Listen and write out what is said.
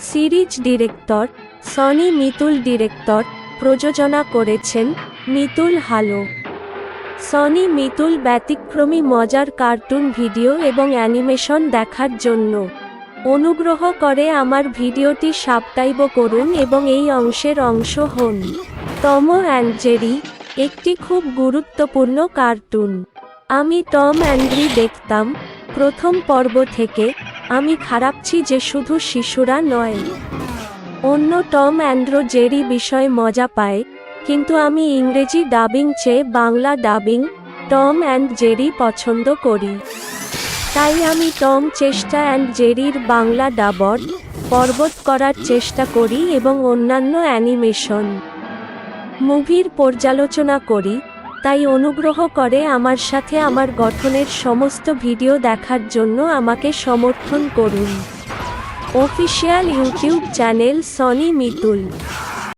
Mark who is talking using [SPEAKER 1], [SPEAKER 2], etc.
[SPEAKER 1] Series director Sony Mitul director প্রযোজনা করেছেন মিতুল হালো। Sony Mitul ব্যতিক্রমী মজার কার্টুন ভিডিও এবং অ্যানিমেশন দেখার জন্য অনুগ্রহ করে আমার ভিডিওটি সাবস্ক্রাইব করুন এবং এই অংশের অংশ হন। টম অ্যান্ড জেরি একটি খুব গুরুত্বপূর্ণ কার্টুন। আমি টম অ্যান্ড দেখতাম প্রথম পর্ব থেকে। আমি খারাপছি যে শুধু শিশুরা নয়, অন্য টম অ্যান্ড জেরি বিষয়ে মজা পায়, কিন্তু আমি ইংরেজি ডাবিং চেয়ে Bangla dubbing Tom and Jerry পছন্দ করি। তাই আমি টম চেষ্টা অ্যান্ড জেরির বাংলা ডাবড পর্বত করার চেষ্টা করি এবং অন্যান্য অ্যানিমেশন মুভির পর্যালোচনা করি। তাই অনুগ্রহ করে আমার সাথে আমার গঠনের সমস্ত ভিডিও দেখার জন্য আমাকে সমর্থন করুন। Official YouTube channel Sony Mitul.